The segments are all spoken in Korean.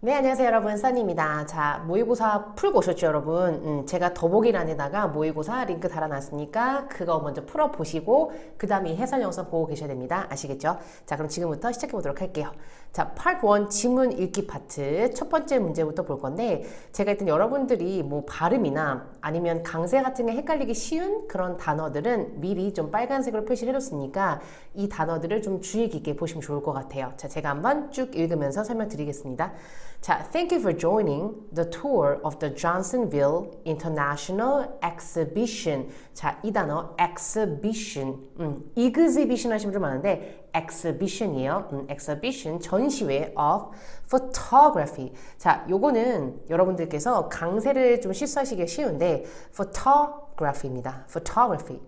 네, 안녕하세요 여러분, 써니입니다. 자, 모의고사 풀고 오셨죠 여러분? 제가 더보기란에다가 모의고사 링크 달아놨으니까 그거 먼저 풀어보시고 그 다음에 해설 영상 보고 계셔야 됩니다. 아시겠죠? 자, 그럼 지금부터 시작해보도록 할게요. 자, 파트 1 지문 읽기 파트 첫 번째 문제부터 볼 건데, 제가 일단 여러분들이 뭐 발음이나 아니면 강세 같은 게 헷갈리기 쉬운 그런 단어들은 미리 좀 빨간색으로 표시를 해뒀으니까 이 단어들을 좀 주의 깊게 보시면 좋을 것 같아요. 자, 제가 한번 쭉 읽으면서 설명드리겠습니다. 자, thank you for joining the tour of the Johnsonville International Exhibition. 자, 이 단어 exhibition, exhibition 하시면 좀 많은데 exhibition이에요. exhibition, 전시회 of photography. 자, 요거는 여러분들께서 강세를 좀 실수하시기 쉬운데 photography입니다. photography.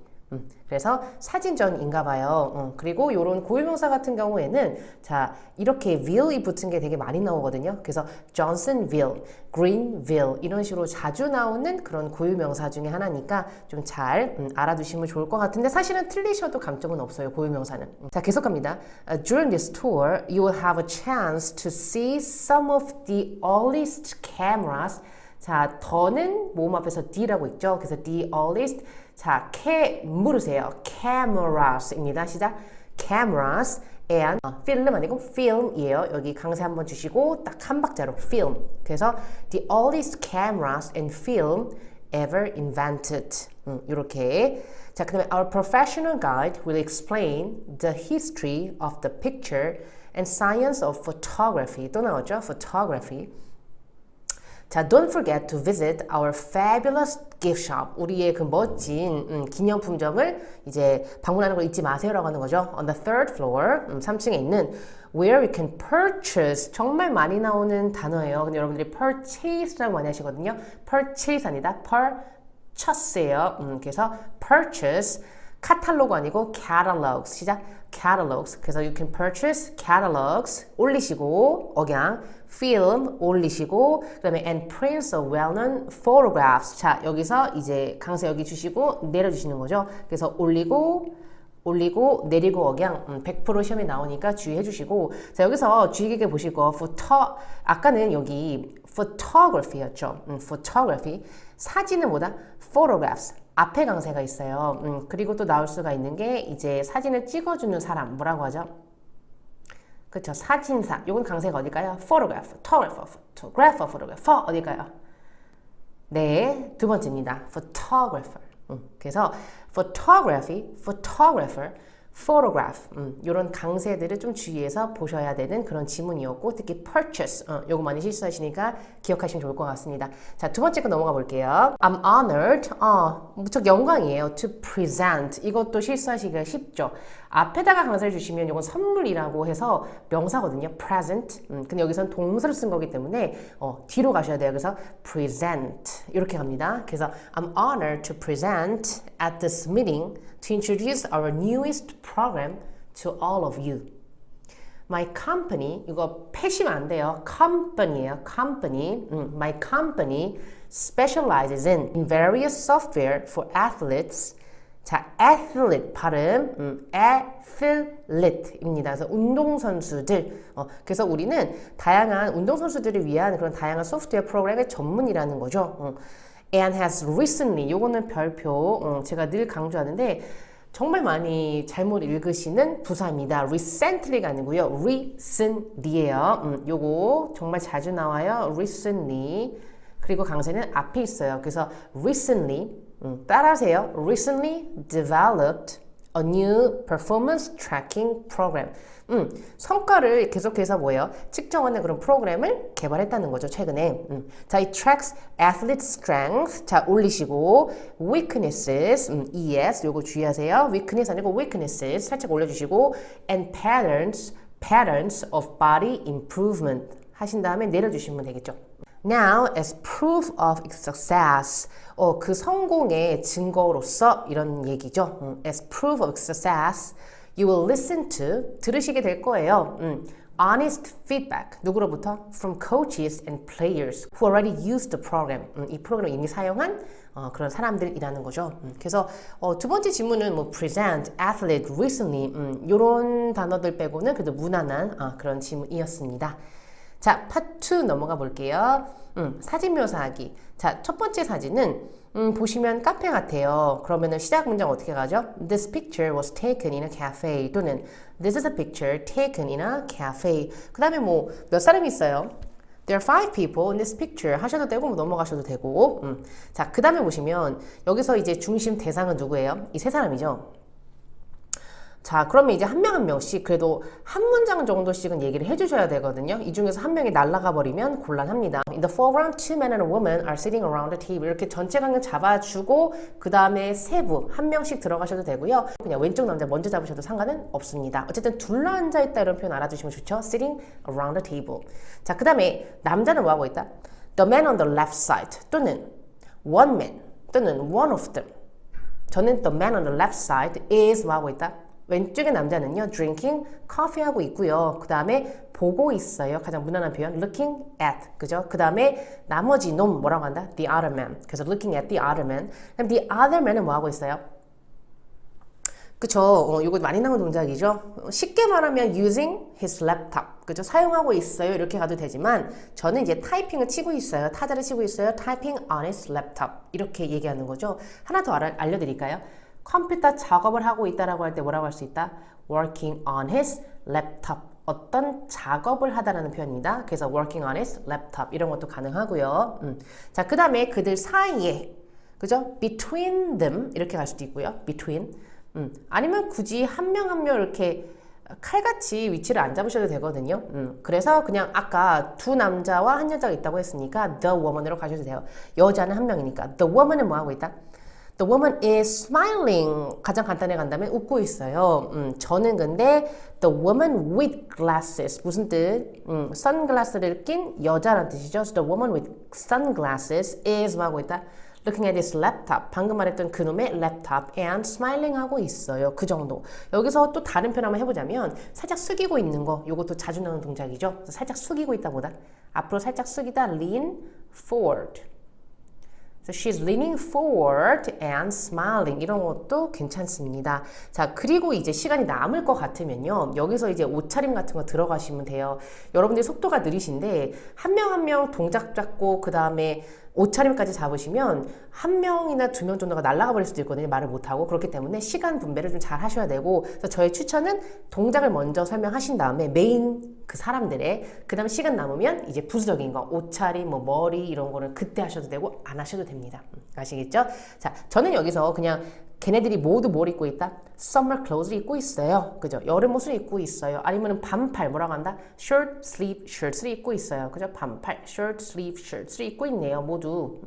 그래서 사진전인가 봐요. 그리고 이런 고유명사 같은 경우에는 자, 이렇게 ville이 붙은 게 되게 많이 나오거든요. 그래서 Johnsonville, Greenville 이런 식으로 자주 나오는 그런 고유명사 중에 하나니까 좀 잘 알아두시면 좋을 것 같은데, 사실은 틀리셔도 감점은 없어요, 고유명사는. 자, 계속 갑니다. During this tour, you will have a chance to see some of the earliest cameras. 자, 더는 모음 앞에서 D라고 있죠. 그래서 the earliest. 자, 물으세요. cameras입니다. 시작. cameras and film 아니고 film이에요. 여기 강세 한번 주시고 딱 한 박자로 film. 그래서 the earliest cameras and film ever invented. 이렇게. 자, 그다음에 our professional guide will explain the history of the picture and science of photography. 또 나오죠? photography. 자, don't forget to visit our fabulous gift shop. 우리의 그 멋진 기념품점을 이제 방문하는 걸 잊지 마세요라고 하는 거죠. On the third floor, 3층에 있는 where you can purchase. 정말 많이 나오는 단어예요. 근데 여러분들이 purchase라고 많이 하시거든요. purchase 아니다. purchase예요. 그래서 purchase. 카탈로그 아니고 catalogs. 시작. catalogs. 그래서 you can purchase catalogs. 올리시고 억양 film 올리시고 그다음에 and prints of well-known photographs. 자, 여기서 이제 강세 여기 주시고 내려주시는 거죠. 그래서 올리고 내리고 억양 100% 시험에 나오니까 주의해 주시고, 자, 여기서 주의 깊게 보실 거 아까는 여기 photography였죠. photography. 사진은 뭐다? photographs. 앞에 강세가 있어요. 그리고 또 나올 수가 있는 게 이제 사진을 찍어주는 사람 뭐라고 하죠? 그렇죠. 사진사. 요건 강세가 어딜까요? photographer 어딜까요? 네, 두 번째입니다. photographer. 그래서 photographer, photograph. 이런 강세들을 좀 주의해서 보셔야 되는 그런 지문이었고, 특히 purchase. 요거 많이 실수하시니까 기억하시면 좋을 것 같습니다. 자, 두 번째 거 넘어가 볼게요. I'm honored. 무척 영광이에요. To present. 이것도 실수하시기가 쉽죠. 앞에다가 강세를 주시면 이건 선물이라고 해서 명사거든요. present. 근데 여기서는 동사를 쓴 거기 때문에 뒤로 가셔야 돼요. 그래서 present 이렇게 갑니다. 그래서 I'm honored to present at this meeting to introduce our newest program to all of you. My company, 이거 패시면 안 돼요. company예요. company. My company specializes in various software for athletes. 자, athlete 발음, athlete입니다. 그래서 운동선수들. 그래서 우리는 다양한 운동선수들을 위한 그런 다양한 소프트웨어 프로그램의 전문이라는 거죠. And has recently, 요거는 별표, 제가 늘 강조하는데 정말 많이 잘못 읽으시는 부사입니다. recently가 아니고요. recently예요. 요거 정말 자주 나와요. recently. 그리고 강세는 앞에 있어요. 그래서 recently, 따라하세요. recently developed a new performance tracking program. 성과를 계속해서 뭐예요? 측정하는 그런 프로그램을 개발했다는 거죠, 최근에. 자, 이 tracks athlete strength. 자, 올리시고 weaknesses, ES 요거 주의하세요. weakness 아니고 weaknesses 살짝 올려주시고 and patterns of body improvement 하신 다음에 내려주시면 되겠죠. Now, as proof of success, 그 성공의 증거로서 이런 얘기죠. As proof of success, you will listen to, 들으시게 될 거예요. honest feedback. 누구로부터? From coaches and players who already used the program. 이 프로그램을 이미 사용한 그런 사람들이라는 거죠. 그래서 두 번째 질문은 뭐 present, athlete, recently 이런 단어들 빼고는 그래도 무난한 그런 질문이었습니다. 자, 파트 2 넘어가 볼게요. 사진 묘사하기. 자, 첫 번째 사진은 보시면 카페 같아요. 그러면은 시작 문장 어떻게 가죠? This picture was taken in a cafe 또는 This is a picture taken in a cafe. 그 다음에 뭐 몇 사람이 있어요? There are 5 people in this picture 하셔도 되고 뭐 넘어가셔도 되고 자, 그 다음에 보시면 여기서 이제 중심 대상은 누구예요? 이 세 사람이죠. 자, 그러면 이제 한 명 한 명씩 그래도 한 문장 정도씩은 얘기를 해주셔야 되거든요. 이 중에서 한 명이 날아가 버리면 곤란합니다. In the foreground, 2 men and a woman are sitting around the table. 이렇게 전체 강을 잡아주고 그 다음에 세부 한 명씩 들어가셔도 되고요. 그냥 왼쪽 남자 먼저 잡으셔도 상관은 없습니다. 어쨌든 둘러앉아 있다 이런 표현 알아주시면 좋죠. Sitting around the table. 자, 그 다음에 남자는 뭐 하고 있다? The man on the left side 또는 one man 또는 one of them. 저는 the man on the left side is 뭐 하고 있다? 왼쪽의 남자는요, drinking, coffee 하고 있고요. 그 다음에 보고 있어요. 가장 무난한 표현, looking at, 그죠? 그 다음에 나머지 놈 뭐라고 한다? The other man. 그래서 looking at the other man. 그럼 the other man은 뭐 하고 있어요? 그쵸? 이거 많이 나오는 동작이죠? 쉽게 말하면 using his laptop. 그죠? 사용하고 있어요. 이렇게 가도 되지만 저는 이제 타이핑을 치고 있어요. 타자를 치고 있어요. typing on his laptop. 이렇게 얘기하는 거죠. 하나 더 알려드릴까요? 컴퓨터 작업을 하고 있다라고 할 때 뭐라고 할 수 있다? working on his laptop. 어떤 작업을 하다라는 표현입니다. 그래서 working on his laptop 이런 것도 가능하고요. 자, 그 다음에 그들 사이에 그죠? between them 이렇게 갈 수도 있고요. between. 아니면 굳이 한 명 한 명 이렇게 칼같이 위치를 안 잡으셔도 되거든요. 그래서 그냥 아까 두 남자와 한 여자가 있다고 했으니까 the woman으로 가셔도 돼요. 여자는 한 명이니까 the woman은 뭐 하고 있다? The woman is smiling. 가장 간단히 간다면 웃고 있어요. 저는 근데 the woman with glasses. 무슨 뜻? 선글라스를 낀 여자라는 뜻이죠. So the woman with sunglasses is 뭐 하고 있다? Looking at his laptop. 방금 말했던 그놈의 laptop and smiling 하고 있어요. 그 정도. 여기서 또 다른 표현 한번 해보자면 살짝 숙이고 있는 거. 이것도 자주 나오는 동작이죠. 살짝 숙이고 있다보다 앞으로 살짝 숙이다 lean forward. So she's leaning forward and smiling. 이런 것도 괜찮습니다. 자, 그리고 이제 시간이 남을 것 같으면요. 여기서 이제 옷차림 같은 거 들어가시면 돼요. 여러분들이 속도가 느리신데 한 명 한 명 동작 잡고 그 다음에 옷차림까지 잡으시면 한 명이나 두 명 정도가 날아가 버릴 수도 있거든요. 말을 못하고. 그렇기 때문에 시간 분배를 좀 잘 하셔야 되고 그래서 저의 추천은 동작을 먼저 설명하신 다음에 메인 그 사람들의 그 다음에 시간 남으면 이제 부수적인 거 옷차림, 뭐 머리 이런 거를 그때 하셔도 되고 안 하셔도 됩니다. 아시겠죠? 자, 저는 여기서 그냥 걔네들이 모두 뭘 입고 있다? summer clothes를 입고 있어요. 그죠? 여름 옷을 입고 있어요. 아니면 반팔 뭐라고 한다? short sleeve shirts를 입고 있어요. 그죠? 반팔 short sleeve shirts를 입고 있네요. 모두.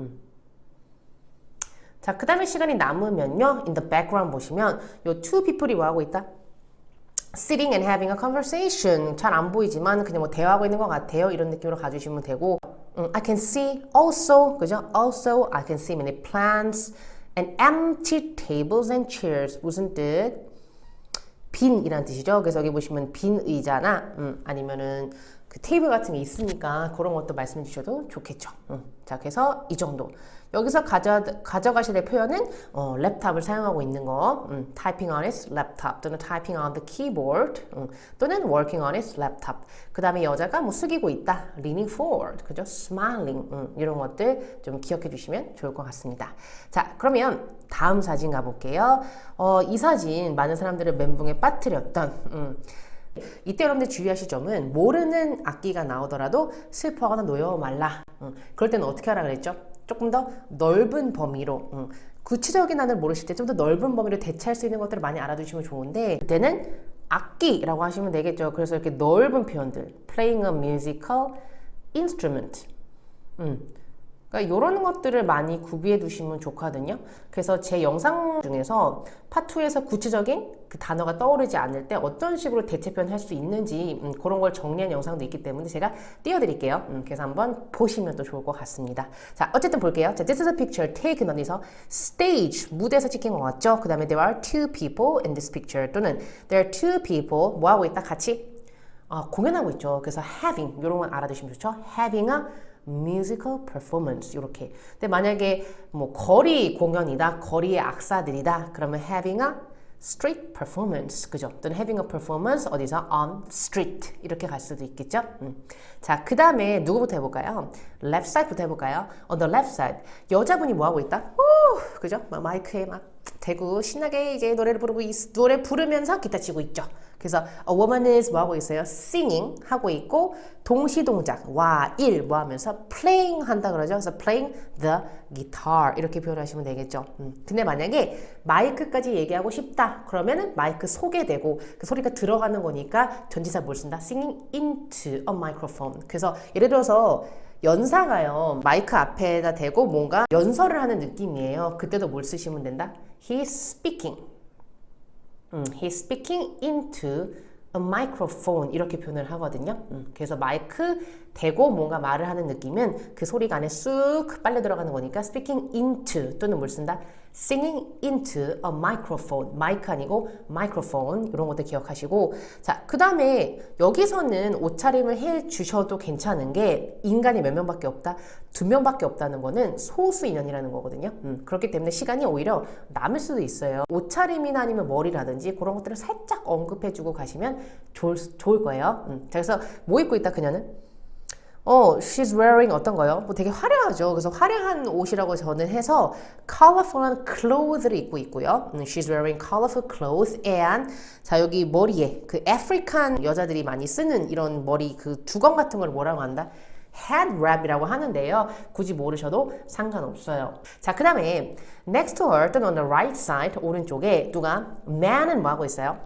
자, 그 다음에 시간이 남으면요. in the background 보시면 요 two people이 뭐 하고 있다? sitting and having a conversation. 잘 안 보이지만 그냥 뭐 대화하고 있는 것 같아요. 이런 느낌으로 가주시면 되고 I can see also, 그죠? Also I can see many plants and empty tables and chairs. 무슨 뜻? 빈이란 뜻이죠. 그래서 여기 보시면 빈 의자나 아니면은 그 테이블 같은 게 있으니까 그런 것도 말씀해 주셔도 좋겠죠. 자, 그래서 이 정도. 여기서 가져가셔야 될 표현은 랩탑을 사용하고 있는 거, typing on his laptop 또는 typing on the keyboard 또는 working on his laptop. 그 다음에 여자가 뭐 숙이고 있다, leaning forward, 그죠? smiling 이런 것들 좀 기억해 주시면 좋을 것 같습니다. 자, 그러면 다음 사진 가볼게요. 이 사진 많은 사람들을 멘붕에 빠뜨렸던 이때 여러분들 주의하실 점은 모르는 악기가 나오더라도 슬퍼하거나 노여워 말라. 그럴 때는 어떻게 하라 그랬죠? 조금 더 넓은 범위로 구체적인 안을 모르실 때 좀 더 넓은 범위로 대체할 수 있는 것들을 많이 알아두시면 좋은데 그때는 악기라고 하시면 되겠죠. 그래서 이렇게 넓은 표현들 playing a musical instrument 그러니까 이런 것들을 많이 구비해 두시면 좋거든요. 그래서 제 영상 중에서 파트2에서 구체적인 그 단어가 떠오르지 않을 때 어떤 식으로 대체 표현할 수 있는지 그런 걸 정리한 영상도 있기 때문에 제가 띄워드릴게요. 그래서 한번 보시면 또 좋을 것 같습니다. 자, 어쨌든 볼게요. 자, this is a picture taken 어디서? stage, 무대에서 찍힌 것 같죠? 그 다음에 there are two people in this picture 또는 there are two people, 뭐 하고 있다? 같이? 공연하고 있죠. 그래서 having 이런 건 알아두시면 좋죠. having a musical performance 이렇게. 근데 만약에 뭐 거리 공연이다, 거리의 악사들이다, 그러면 having a street performance, 그죠? 또는 having a performance 어디서 on street 이렇게 갈 수도 있겠죠. 자, 그 다음에 누구부터 해볼까요? left side부터 해볼까요? On the left side 여자분이 뭐 하고 있다? 오, 그죠? 막 마이크에 막 대고 신나게 이제 노래를 부르고 노래 부르면서 기타 치고 있죠. 그래서 a woman is 뭐 하고 있어요? singing 하고 있고 동시 동작 while 뭐 하면서 playing 한다 그러죠. 그래서 playing the guitar 이렇게 표현하시면 되겠죠. 근데 만약에 마이크까지 얘기하고 싶다 그러면은 마이크 소개되고 그 소리가 들어가는 거니까 전치사 뭘 쓴다? singing into a microphone. 그래서 예를 들어서 연사가요 마이크 앞에다 대고 뭔가 연설을 하는 느낌이에요. 그때도 뭘 쓰시면 된다? He's speaking. He's speaking into a microphone 이렇게 표현을 하거든요. 그래서 마이크 대고 뭔가 말을 하는 느낌은 그 소리가 안에 쑥 빨려 들어가는 거니까 speaking into 또는 뭘 쓴다? singing into a microphone 마이크 아니고 microphone 이런 것도 기억하시고 자, 그 다음에 여기서는 옷차림을 해 주셔도 괜찮은 게 인간이 몇 명밖에 없다? 2명밖에 없다는 거는 소수 인원이라는 거거든요. 그렇기 때문에 시간이 오히려 남을 수도 있어요. 옷차림이나 아니면 머리라든지 그런 것들을 살짝 언급해 주고 가시면 좋을 거예요. 자, 그래서 뭐 입고 있다 그녀는? she's wearing 어떤 거요? 뭐 되게 화려하죠. 그래서 화려한 옷이라고 저는 해서 colorful한 clothes를 입고 있고요. She's wearing colorful clothes and 자 여기 머리에 그 아프리칸 여자들이 많이 쓰는 이런 머리 그 두건 같은 걸 뭐라고 한다? head wrap이라고 하는데요. 굳이 모르셔도 상관없어요. 자, 그 다음에 next to her 또는 on the right side 오른쪽에 누가 man은 뭐 하고 있어요?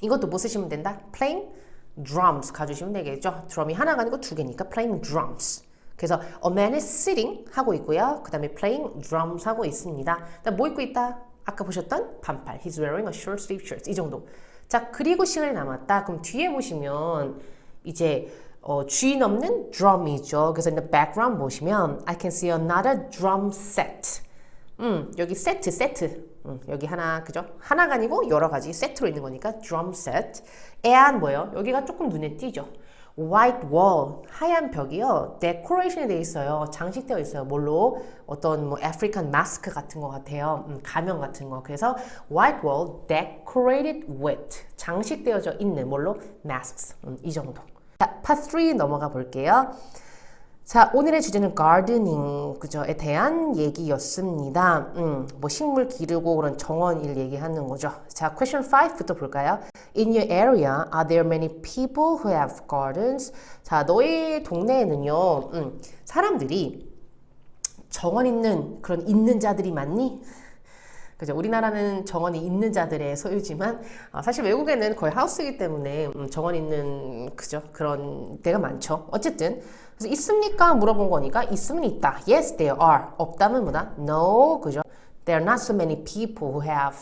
이것도 뭐 쓰시면 된다? playing drums 가주시면 되겠죠. 드럼이 하나가 아니고 2개니까 playing drums. 그래서 a man is sitting 하고 있고요. 그 다음에 playing drums 하고 있습니다. 뭐 입고 있다? 아까 보셨던 반팔. He's wearing a short sleeve shirt. 이 정도. 자, 그리고 시간이 남았다. 그럼 뒤에 보시면 이제 주인 없는 drum이죠. 그래서 in the background 보시면 I can see another drum set. 여기 세트. 여기 하나, 그죠? 하나가 아니고 여러 가지 세트로 있는 거니까 drum set. and 뭐요? 여기가 조금 눈에 띄죠? white wall, 하얀 벽이요. 데코레이션이 되어 있어요. 장식되어 있어요. 뭘로? 어떤 뭐 아프리칸 마스크 같은 거 같아요. 가면 같은 거. 그래서 white wall decorated with 장식되어져 있는 뭘로? masks. 이 정도. 자, part 3 넘어가 볼게요. 자, 오늘의 주제는 gardening, 그죠?에 대한 얘기였습니다. 뭐 식물 기르고 그런 정원일 얘기하는 거죠. 자, question 5부터 볼까요? In your area, are there many people who have gardens? 자, 너희 동네에는요, 사람들이 정원 있는 그런 있는 자들이 많니? 그죠? 우리나라는 정원이 있는 자들의 소유지만 사실 외국에는 거의 하우스이기 때문에 정원 있는 그죠? 그런 데가 많죠. 어쨌든 그래서 있습니까? 물어본 거니까 있으면 있다. Yes, there are. 없다면 뭐다? No, 그죠? There are not so many people who have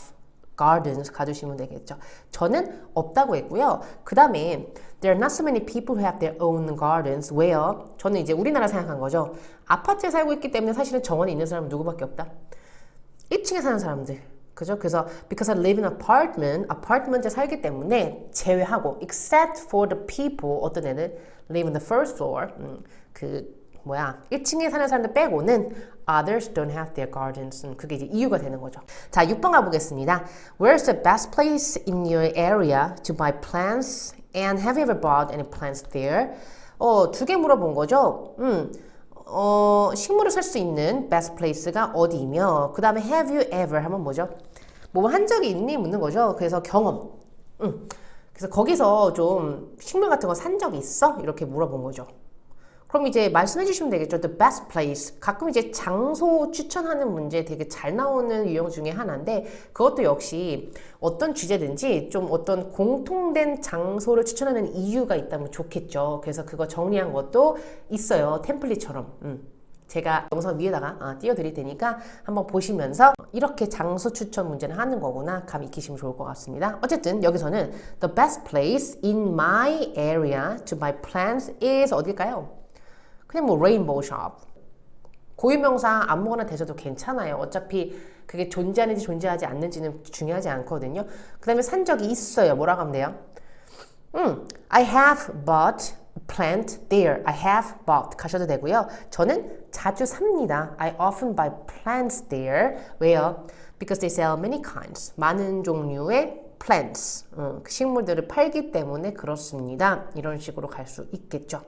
gardens 가주시면 되겠죠. 저는 없다고 했고요. 그 다음에 There are not so many people who have their own gardens. 왜요? 저는 이제 우리나라 생각한 거죠. 아파트에 살고 있기 때문에 사실은 정원에 있는 사람은 누구밖에 없다? 1층에 사는 사람들. 그죠? 그래서 because I live in an apartment, 아파트먼트에 살기 때문에 제외하고 except for the people 어떤 애는 live on the first floor. 1층에 사는 사람들 빼고는 others don't have their gardens. 그게 이제 이유가 되는 거죠. 자, 6번 가보겠습니다. Where's the best place in your area to buy plants? And have you ever bought any plants there? 2개 물어본 거죠. 식물을 살 수 있는 best place가 어디이며 그 다음에 have you ever 하면 뭐죠? 뭐 한 적이 있니? 묻는 거죠. 그래서 경험. 그래서 거기서 좀 식물 같은 거 산 적 있어? 이렇게 물어본 거죠. 그럼 이제 말씀해 주시면 되겠죠. The best place. 가끔 이제 장소 추천하는 문제 되게 잘 나오는 유형 중에 하나인데 그것도 역시 어떤 주제든지 좀 어떤 공통된 장소를 추천하는 이유가 있다면 좋겠죠. 그래서 그거 정리한 것도 있어요. 템플릿처럼. 제가 영상 위에다가 띄워드릴 테니까 한번 보시면서 이렇게 장소 추천 문제는 하는 거구나 감 익히시면 좋을 것 같습니다. 어쨌든 여기서는 The best place in my area to buy plants is 어딜까요? 그냥 뭐 레인보우 숍. 고유명사 아무거나 대셔도 괜찮아요. 어차피 그게 존재하는지 존재하지 않는지는 중요하지 않거든요. 그 다음에 산 적이 있어요. 뭐라고 하면 돼요? I have bought plant there. I have bought 가셔도 되고요. 저는 자주 삽니다. I often buy plants there. 왜요? Because they sell many kinds. 많은 종류의 plants. 식물들을 팔기 때문에 그렇습니다. 이런 식으로 갈 수 있겠죠.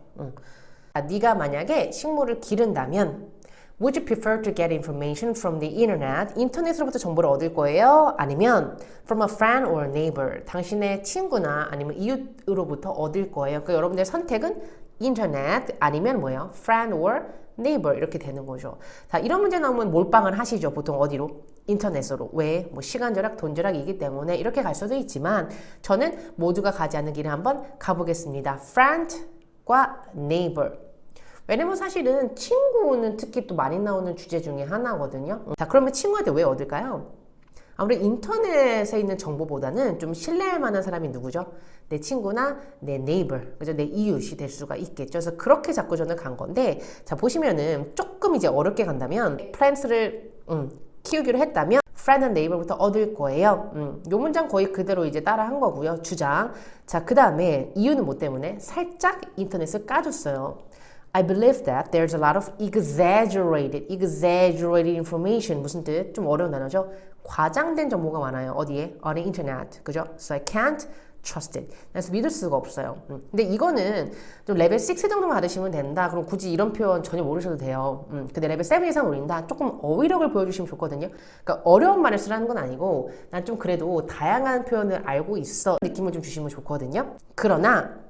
네가 만약에 식물을 기른다면 Would you prefer to get information from the internet? 인터넷으로부터 정보를 얻을 거예요? 아니면 from a friend or a neighbor? 당신의 친구나 아니면 이웃으로부터 얻을 거예요? 그러니까 여러분들의 선택은 인터넷 아니면 뭐예요? friend or neighbor 이렇게 되는 거죠. 자, 이런 문제 나오면 몰빵을 하시죠. 보통 어디로? 인터넷으로. 왜? 뭐 시간 절약, 돈 절약이기 때문에 이렇게 갈 수도 있지만 저는 모두가 가지 않는 길을 한번 가보겠습니다. friend과 neighbor. 왜냐면 사실은 친구는 특히 또 많이 나오는 주제 중에 하나거든요. 자, 그러면 친구한테 왜 얻을까요? 아무래도 인터넷에 있는 정보보다는 좀 신뢰할 만한 사람이 누구죠? 내 친구나 내 neighbor, 그죠? 내 이웃이 될 수가 있겠죠. 그래서 그렇게 자꾸 저는 간 건데, 자, 보시면은 조금 이제 어렵게 간다면, plants를 키우기로 했다면, friend and neighbor부터 얻을 거예요. 요 문장 거의 그대로 이제 따라 한 거고요. 주장. 자, 그 다음에 이유는 뭐 때문에? 살짝 인터넷을 까줬어요. I believe that there's a lot of exaggerated information. 무슨 뜻? 좀 어려운 단어죠? 과장된 정보가 많아요. 어디에? on the internet. 그죠? So I can't trust it. 그래서 믿을 수가 없어요. 근데 이거는 좀 레벨 6 정도만 받으시면 된다. 그럼 굳이 이런 표현 전혀 모르셔도 돼요. 근데 레벨 7 이상 올린다. 조금 어휘력을 보여주시면 좋거든요. 그러니까 어려운 말을 쓰라는 건 아니고 난 좀 그래도 다양한 표현을 알고 있어. 느낌을 좀 주시면 좋거든요. 그러나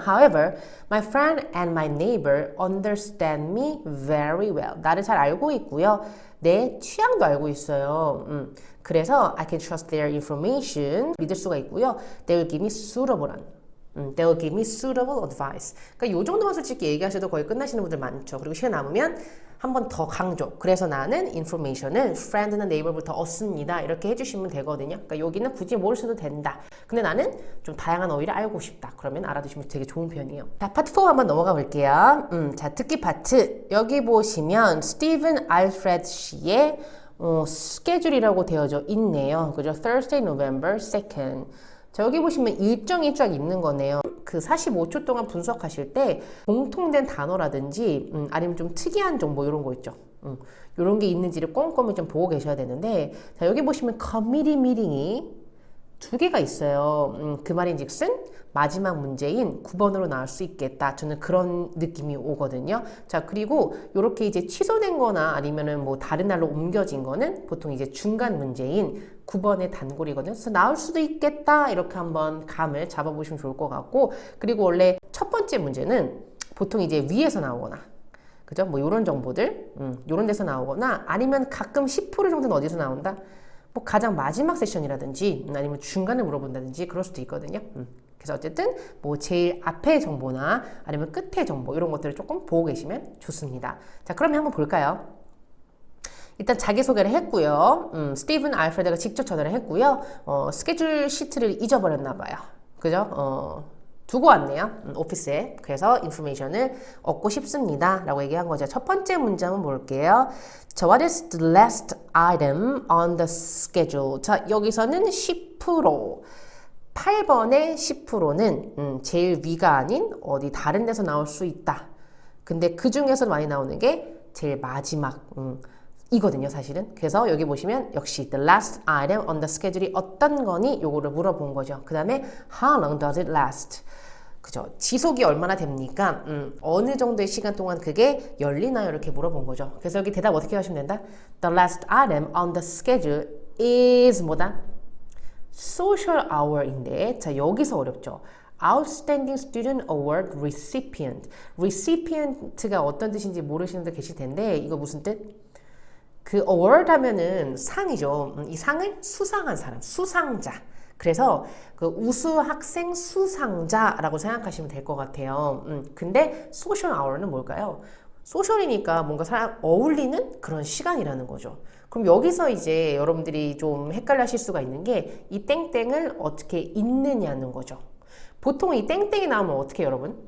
however, my friend and my neighbor understand me very well. 나를 잘 알고 있고요. 내 취향도 알고 있어요. 그래서 I can trust their information. 믿을 수가 있고요. They will give me suitable They will give me suitable advice. 그러니까 이 정도만 솔직히 얘기하셔도 거의 끝나시는 분들 많죠. 그리고 시간 남으면 한 번 더 강조. 그래서 나는 information을 friend나 neighbor부터 얻습니다. 이렇게 해주시면 되거든요. 그러니까 여기는 굳이 모르셔도 된다. 근데 나는 좀 다양한 어휘를 알고 싶다. 그러면 알아두시면 되게 좋은 편이에요. 자, 파트 4 한번 넘어가 볼게요. 자, 듣기 파트. 여기 보시면 스티븐 알프레드 씨의 스케줄이라고 되어져 있네요. 그죠? Thursday, November 2nd. 자, 여기 보시면 일정이 쫙 있는 거네요. 그 45초 동안 분석하실 때 공통된 단어라든지 아니면 좀 특이한 정보 이런 거 있죠. 이런 게 있는지를 꼼꼼히 좀 보고 계셔야 되는데 자, 여기 보시면 committee meeting이 두 개가 있어요. 그 말인즉슨 마지막 문제인 9번으로 나올 수 있겠다. 저는 그런 느낌이 오거든요. 자, 그리고 이렇게 이제 취소된 거나 아니면은 뭐 다른 날로 옮겨진 거는 보통 이제 중간 문제인 9번의 단골이거든요. 그래서 나올 수도 있겠다. 이렇게 한번 감을 잡아보시면 좋을 것 같고, 그리고 원래 첫 번째 문제는 보통 이제 위에서 나오거나 그죠? 뭐 이런 정보들 이런 데서 나오거나 아니면 가끔 10% 정도는 어디서 나온다? 뭐 가장 마지막 세션이라든지 아니면 중간에 물어본다든지 그럴 수도 있거든요. 그래서 어쨌든 뭐 제일 앞의 정보나 아니면 끝의 정보 이런 것들을 조금 보고 계시면 좋습니다. 자, 그러면 한번 볼까요? 일단 자기소개를 했고요. 스티븐 알프레드가 직접 전화를 했고요. 스케줄 시트를 잊어버렸나 봐요. 그죠? 두고 왔네요. 오피스에. 그래서 인포메이션을 얻고 싶습니다. 라고 얘기한 거죠. 첫 번째 문제 한번 볼게요. 자, what is the last item on the schedule? 자, 여기서는 10%. 8번의 10%는 제일 위가 아닌 어디 다른 데서 나올 수 있다. 근데 그 중에서 많이 나오는 게 제일 마지막 이거든요, 사실은. 그래서 여기 보시면 역시 the last item on the schedule이 어떤 거니? 요거를 물어본 거죠. 그 다음에 how long does it last? 그죠? 지속이 얼마나 됩니까? 어느 정도의 시간 동안 그게 열리나요? 이렇게 물어본 거죠. 그래서 여기 대답 어떻게 하시면 된다? The last item on the schedule is 뭐다? social hour인데, 자, 여기서 어렵죠. Outstanding Student Award Recipient. Recipient가 어떤 뜻인지 모르시는 분들 계실 텐데, 이거 무슨 뜻? 그 award 하면은 상이죠. 이 상을 수상한 사람, 수상자. 그래서 그 우수 학생 수상자라고 생각하시면 될 것 같아요. 근데 social hour는 뭘까요? 소셜이니까 뭔가 사람 어울리는 그런 시간이라는 거죠. 그럼 여기서 이제 여러분들이 좀 헷갈려 하실 수가 있는 게 이 땡땡을 어떻게 읽느냐는 거죠. 보통 이 땡땡이 나오면 어떻게 여러분?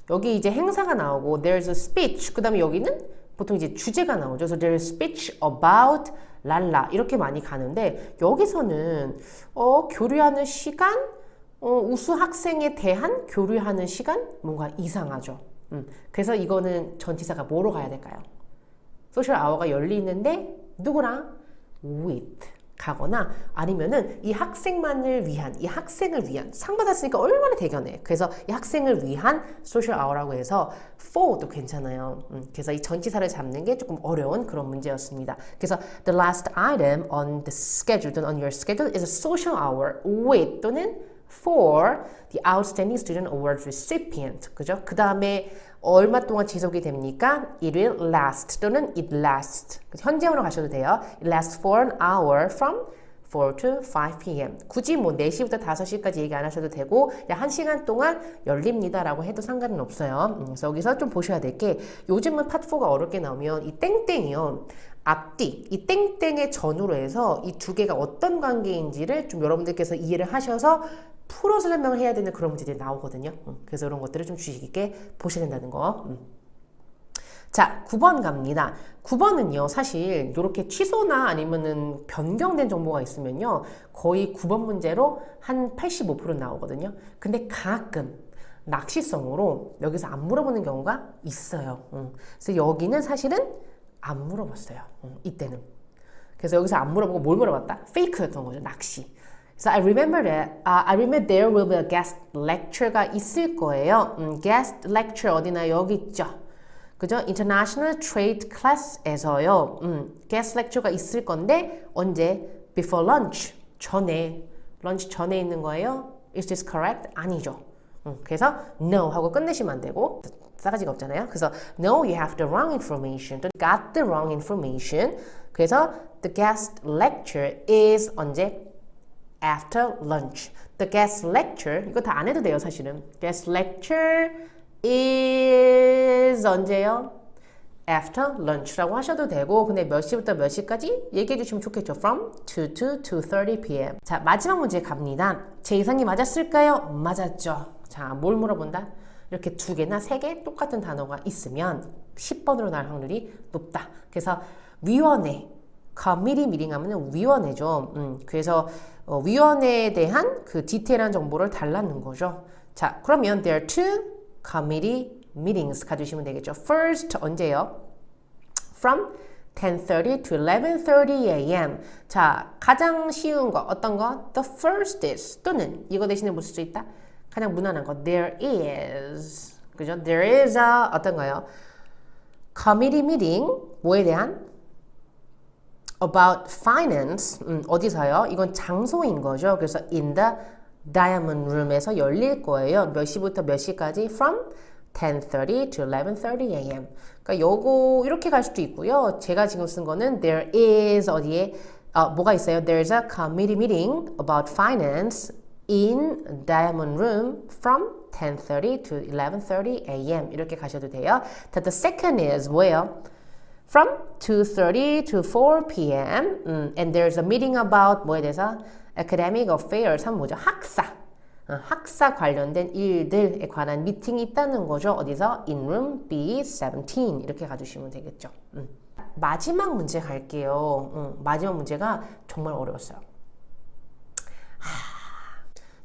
여기 이제 행사가 나오고 there's a speech. 그 다음에 여기는 보통 이제 주제가 나오죠. 그래서 there's a speech about 랄라 이렇게 많이 가는데 여기서는 교류하는 시간 우수 학생에 대한 교류하는 시간? 뭔가 이상하죠. 그래서 이거는 전치사가 뭐로 가야 될까요? 소셜 아워가 열리는데 누구랑? with 가거나 아니면은 이 학생만을 위한, 이 학생을 위한 상 받았으니까 얼마나 대견해. 그래서 이 학생을 위한 소셜 아워라고 해서 for도 괜찮아요. 그래서 이 전치사를 잡는 게 조금 어려운 그런 문제였습니다. 그래서 the last item on the schedule 또는 on your schedule is a social hour with 또는 for the outstanding student award recipient. 그죠? 그 다음에 얼마 동안 지속이 됩니까? It will last 또는 it lasts. 현재형으로 가셔도 돼요. It lasts for an hour from 4 to 5 p.m. 굳이 뭐 4시부터 5시까지 얘기 안 하셔도 되고 1시간 동안 열립니다 라고 해도 상관은 없어요. 그래서 여기서 좀 보셔야 될 게 요즘은 팟4가 어렵게 나오면 이 땡땡이요. 앞뒤, 이 땡땡의 전후로 해서 이 두 개가 어떤 관계인지를 좀 여러분들께서 이해를 하셔서 풀어 설명을 해야 되는 그런 문제들이 나오거든요. 그래서 이런 것들을 좀 주의 깊게 보셔야 된다는 거. 자, 9번 갑니다. 9번은요, 사실 이렇게 취소나 아니면은 변경된 정보가 있으면요, 거의 9번 문제로 한 85% 나오거든요. 근데 가끔 낚시성으로 여기서 안 물어보는 경우가 있어요. 그래서 여기는 사실은 안 물어봤어요. 이때는. 그래서 여기서 안 물어보고 뭘 물어봤다? 페이크였던 거죠. 낚시. 그래서 I remember there will be a guest lecture가 있을 거예요. guest lecture 어디나 여기 있죠. 그죠? International Trade Class에서요. guest lecture가 있을 건데 언제? Before lunch. 전에. lunch 전에 있는 거예요. Is this correct? 아니죠. 그래서 no 하고 끝내시면 안 되고 싸가지가 없잖아요. 그래서 no, you have the wrong information. got the wrong information. 그래서 the guest lecture is 언제? After lunch. The guest lecture, 이거 다 안 해도 돼요, 사실은. Guest lecture is 언제요? After lunch라고 하셔도 되고, 근데 몇 시부터 몇 시까지 얘기해 주시면 좋겠죠. From 2 to 2:30 p.m. 자, 마지막 문제 갑니다. 제 예상이 맞았을까요? 맞았죠. 자, 뭘 물어본다? 이렇게 2개나 3개 똑같은 단어가 있으면 10번으로 나올 확률이 높다. 그래서 위원회, committee meeting 하면 위원회죠. 그래서 위원회에 대한 그 디테일한 정보를 달라는 거죠. 자, 그러면 there are two committee meetings 가주시면 되겠죠. First 언제요? From 10:30 to 11:30 a.m. 자, 가장 쉬운 거 어떤 거? The first is 또는 이거 대신에 뭐 쓸 수 있다? 가장 무난한 거 there is. 그죠? There is a 어떤 거요? Committee meeting 뭐에 대한? About finance, 어디서요? 이건 장소인 거죠. 그래서 in the diamond room에서 열릴 거예요. 몇 시부터 몇 시까지? From 10:30 to 11:30 a.m. 그러니까 요거 이렇게 갈 수도 있고요. 제가 지금 쓴 거는 there is 어디에 뭐가 있어요? There's a committee meeting about finance in diamond room from 10:30 to 11:30 a.m. 이렇게 가셔도 돼요. The second is 뭐예요? From 2:30 to 4 p.m. And there's a meeting about 뭐에 대해서? Academic affairs 하면 뭐죠? 학사 관련된 일들에 관한 미팅이 있다는 거죠. 어디서? In room B17 이렇게 가주시면 되겠죠. 마지막 문제 갈게요. 마지막 문제가 정말 어려웠어요.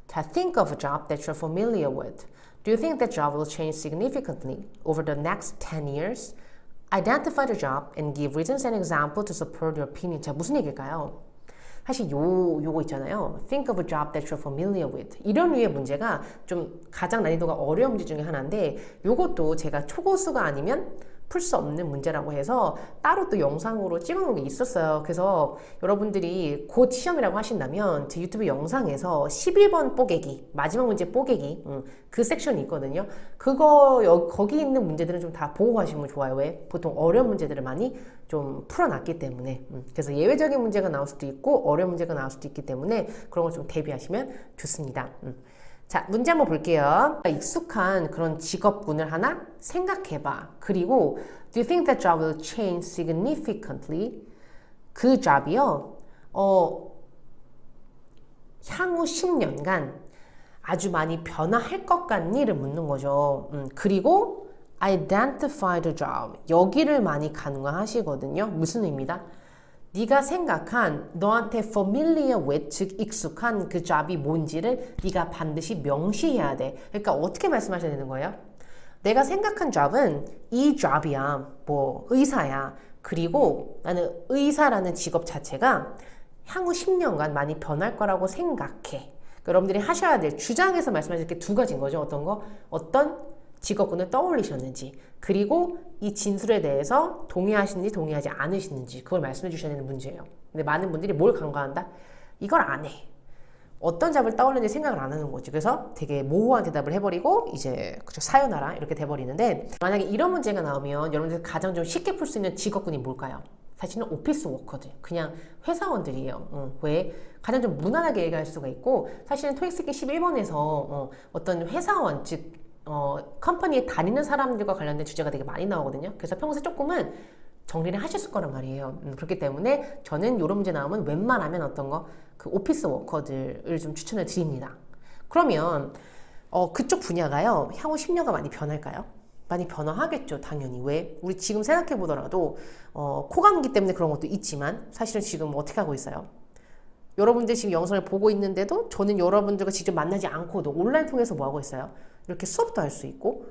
자, think of a job that you're familiar with. Do you think that job will change significantly over the next 10 years? Identify the job and give reasons and example to support your opinion. 자, 무슨 얘기일까요? 사실 요거 있잖아요. Think of a job that you're familiar with. 이런 류의 문제가 좀 가장 난이도가 어려운 문제 중에 하나인데 요것도 제가 초고수가 아니면 풀 수 없는 문제라고 해서 따로 또 영상으로 찍어놓은 게 있었어요. 그래서 여러분들이 곧 시험이라고 하신다면 제 유튜브 영상에서 11번 뽀개기, 마지막 문제 뽀개기 그 섹션이 있거든요. 거기 있는 문제들은 좀 다 보고 가시면 좋아요. 왜? 보통 어려운 문제들을 많이 좀 풀어놨기 때문에 그래서 예외적인 문제가 나올 수도 있고 어려운 문제가 나올 수도 있기 때문에 그런 걸 좀 대비하시면 좋습니다. 자, 문제 한번 볼게요. 익숙한 그런 직업군을 하나 생각해봐. 그리고 Do you think that job will change significantly? 그 job이요. 향후 10년간 아주 많이 변화할 것 같니?를 묻는 거죠. 그리고 Identify the job. 여기를 많이 가능하시거든요. 무슨 의미다? 네가 생각한 너한테 familiar with, 즉 익숙한 그 job이 뭔지를 네가 반드시 명시해야 돼. 그러니까 어떻게 말씀하셔야 되는 거예요? 내가 생각한 job은 이 job이야. 뭐 의사야. 그리고 나는 의사라는 직업 자체가 향후 10년간 많이 변할 거라고 생각해. 여러분들이 하셔야 될 주장에서 말씀하실 게 두 가지인 거죠. 어떤 거? 어떤 직업군을 떠올리셨는지, 그리고 이 진술에 대해서 동의하시는지 동의하지 않으시는지 그걸 말씀해 주셔야 되는 문제예요. 근데 많은 분들이 뭘 간과한다? 이걸 안 해. 어떤 잡을 떠올리는지 생각을 안 하는 거지. 그래서 되게 모호한 대답을 해버리고 이제 그쵸, 사요나라 이렇게 돼버리는데, 만약에 이런 문제가 나오면 여러분들 가장 좀 쉽게 풀 수 있는 직업군이 뭘까요? 사실은 오피스 워커들, 그냥 회사원들이에요. 왜? 가장 좀 무난하게 얘기할 수가 있고, 사실은 토익 스키 11번에서 어떤 회사원, 즉 컴퍼니에 다니는 사람들과 관련된 주제가 되게 많이 나오거든요. 그래서 평소에 조금은 정리를 하셨을 거란 말이에요. 그렇기 때문에 저는 이런 문제 나오면 웬만하면 어떤 거, 그 오피스 워커들을 좀 추천을 드립니다. 그러면 그쪽 분야가요, 향후 10년간 많이 변할까요? 많이 변화하겠죠, 당연히. 왜? 우리 지금 생각해 보더라도 코감기 때문에 그런 것도 있지만 사실은 지금 어떻게 하고 있어요? 여러분들 지금 영상을 보고 있는데도 저는 여러분들과 직접 만나지 않고도 온라인 통해서 뭐 하고 있어요? 이렇게 수업도 할 수 있고,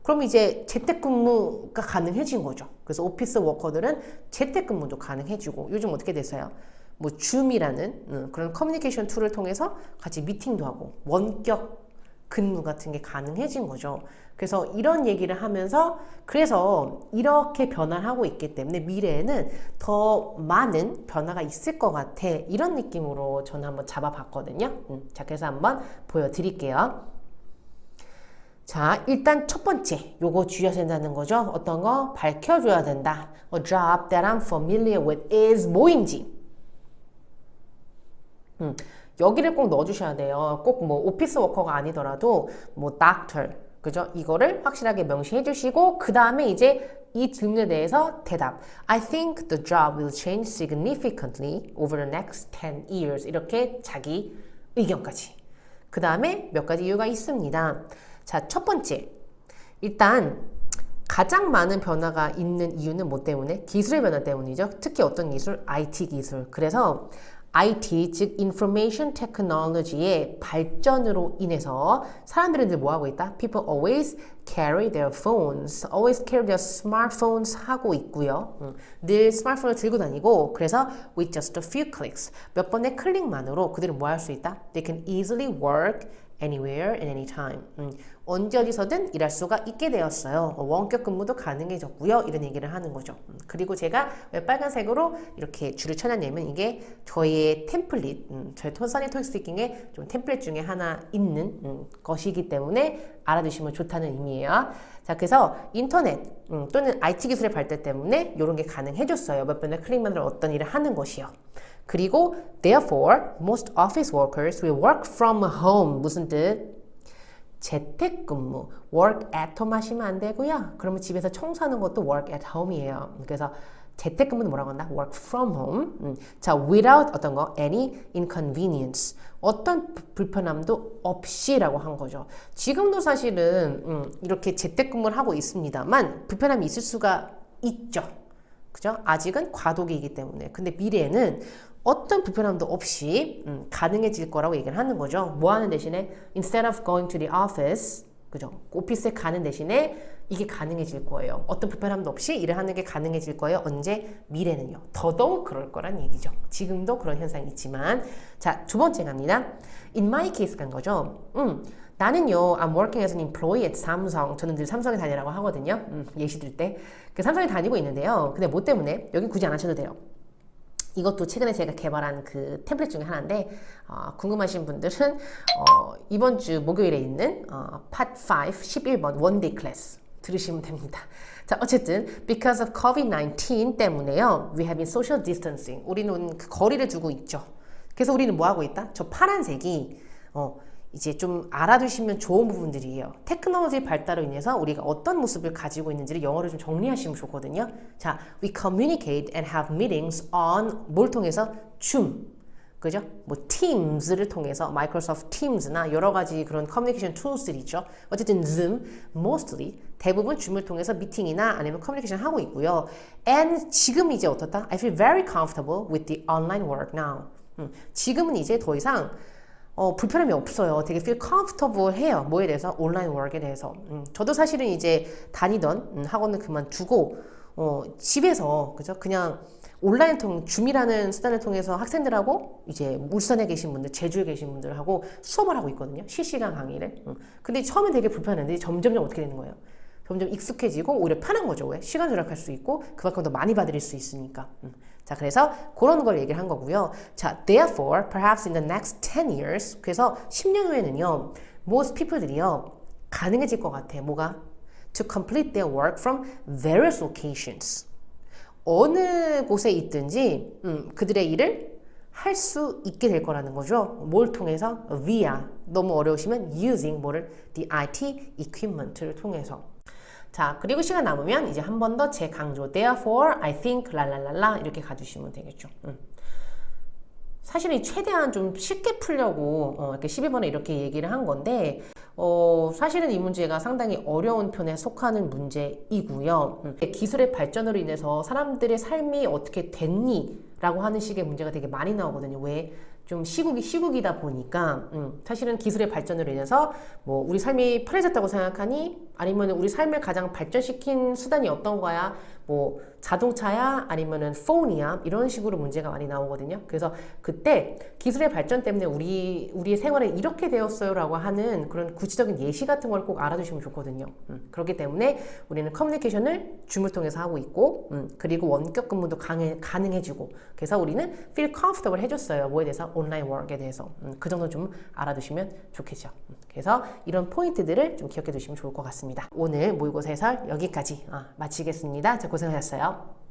그럼 이제 재택근무가 가능해진 거죠. 그래서 오피스 워커들은 재택근무도 가능해지고, 요즘 어떻게 됐어요? 뭐 줌이라는 그런 커뮤니케이션 툴을 통해서 같이 미팅도 하고 원격 근무 같은 게 가능해진 거죠. 그래서 이런 얘기를 하면서, 그래서 이렇게 변화를 하고 있기 때문에 미래에는 더 많은 변화가 있을 것 같아. 이런 느낌으로 저는 한번 잡아봤거든요. 자, 그래서 한번 보여드릴게요. 자, 일단 첫 번째, 요거 주의하셔야 된다는 거죠. 어떤 거? 밝혀줘야 된다. A job that I'm familiar with is 뭐인지. 여기를 꼭 넣어주셔야 돼요. 꼭 뭐 오피스 워커가 아니더라도 뭐 doctor, 그죠? 이거를 확실하게 명시해 주시고, 그 다음에 이제 이 질문에 대해서 대답. I think the job will change significantly over the next 10 years. 이렇게 자기 의견까지. 그 다음에 몇 가지 이유가 있습니다. 자, 첫 번째. 일단 가장 많은 변화가 있는 이유는 뭐 때문에? 기술의 변화 때문이죠. 특히 어떤 기술? IT 기술. 그래서 IT, 즉 Information Technology의 발전으로 인해서 사람들은 늘 뭐하고 있다? People always carry their phones, always carry their smartphones 하고 있고요. 늘 스마트폰을 들고 다니고, 그래서 with just a few clicks, 몇 번의 클릭만으로 그들은 뭐 할 수 있다? They can easily work anywhere and anytime. 언제 어디서든 일할 수가 있게 되었어요. 원격 근무도 가능해졌고요. 이런 얘기를 하는 거죠. 그리고 제가 왜 빨간색으로 이렇게 줄을 쳐놨냐면, 이게 저의 템플릿, 저의 톤서니 토익 스피킹의 좀 템플릿 중에 하나 있는 것이기 때문에 알아두시면 좋다는 의미예요. 자, 그래서 인터넷 또는 IT 기술의 발달 때문에 이런 게 가능해졌어요. 몇 번의 클릭만으로 어떤 일을 하는 것이요. 그리고 therefore, most office workers will work from home. 무슨 뜻? 재택근무. work at home 하시면 안 되고요. 그러면 집에서 청소하는 것도 work at home이에요. 그래서 재택근무는 뭐라고 한다? work from home. 자, without 어떤 거? any inconvenience. 어떤 불편함도 없이라고 한 거죠. 지금도 사실은 이렇게 재택근무를 하고 있습니다만 불편함이 있을 수가 있죠. 그죠? 아직은 과도기이기 때문에. 근데 미래에는 어떤 불편함도 없이 가능해질 거라고 얘기를 하는 거죠. 뭐 하는 대신에 instead of going to the office, 그죠? 오피스에 가는 대신에 이게 가능해질 거예요. 어떤 불편함도 없이 일을 하는 게 가능해질 거예요. 언제? 미래는요. 더더욱 그럴 거란 얘기죠. 지금도 그런 현상이 있지만. 자, 두 번째 갑니다. In my case 간 거죠. 나는요, I'm working as an employee at 삼성. 저는 늘 삼성에 다니라고 하거든요. 예시 들 때. 그 삼성에 다니고 있는데요. 근데 뭐 때문에? 여기 굳이 안 하셔도 돼요. 이것도 최근에 제가 개발한 그 템플릿 중에 하나인데, 궁금하신 분들은 이번 주 목요일에 있는 Part 5 11번 원데이 클래스 들으시면 됩니다. 자, 어쨌든 because of COVID-19 때문에요, we have been social distancing. 우리는 그 거리를 두고 있죠. 그래서 우리는 뭐 하고 있다? 저 파란색이 이제 좀 알아두시면 좋은 부분들이에요. 테크놀로지 발달로 인해서 우리가 어떤 모습을 가지고 있는지를 영어로 좀 정리하시면 좋거든요. 자, we communicate and have meetings on 뭘 통해서? Zoom. 그죠? 뭐 Teams를 통해서 마이크로소프트 Teams나 여러 가지 그런 커뮤니케이션 툴스들이 있죠. 어쨌든 Zoom, mostly 대부분 줌을 통해서 미팅이나 아니면 커뮤니케이션 하고 있고요. And 지금 이제 어떻다? I feel very comfortable with the online work now. 지금은 이제 더 이상 불편함이 없어요. 되게 feel comfortable 해요. 뭐에 대해서? 온라인 워크에 대해서. 저도 사실은 이제 다니던 학원을 그만두고 집에서 그죠? 그냥 온라인 줌이라는 수단을 통해서 학생들하고 이제 울산에 계신 분들, 제주에 계신 분들하고 수업을 하고 있거든요. 실시간 강의를. 근데 처음엔 되게 불편했는데 점점 어떻게 되는 거예요? 점점 익숙해지고 오히려 편한 거죠. 왜? 시간 절약할 수 있고 그만큼 더 많이 받을 수 있으니까. 자, 그래서 그런 걸 얘기를 한 거고요. 자, therefore, perhaps in the next 10 years, 그래서 10년 후에는요, most people들이요, 가능해질 것 같아. 뭐가? To complete their work from various locations. 어느 곳에 있든지 그들의 일을 할 수 있게 될 거라는 거죠. 뭘 통해서? via. 너무 어려우시면 using 뭐를? the IT equipment를 통해서. 자, 그리고 시간 남으면 이제 한 번 더 재강조. Therefore, I think, 랄랄랄라 이렇게 가주시면 되겠죠. 사실은 최대한 좀 쉽게 풀려고 이렇게 12번에 이렇게 얘기를 한 건데 사실은 이 문제가 상당히 어려운 편에 속하는 문제이고요. 기술의 발전으로 인해서 사람들의 삶이 어떻게 됐니? 라고 하는 식의 문제가 되게 많이 나오거든요. 왜? 좀 시국이다 보니까 사실은 기술의 발전으로 인해서 뭐 우리 삶이 편해졌다고 생각하니? 아니면 우리 삶을 가장 발전시킨 수단이 어떤 거야? 뭐 자동차야? 아니면은 폰이야? 이런 식으로 문제가 많이 나오거든요. 그래서 그때 기술의 발전 때문에 우리의 생활에 이렇게 되었어요 라고 하는 그런 구체적인 예시 같은 걸 꼭 알아두시면 좋거든요. 그렇기 때문에 우리는 커뮤니케이션을 줌을 통해서 하고 있고 그리고 원격 근무도 가능해지고 그래서 우리는 feel comfortable 해줬어요. 뭐에 대해서? 온라인 워크에 대해서. 그 정도 좀 알아두시면 좋겠죠. 그래서 이런 포인트들을 좀 기억해 두시면 좋을 것 같습니다. 오늘 모의고사 해설 여기까지 마치겠습니다. 자, 고생하셨어요.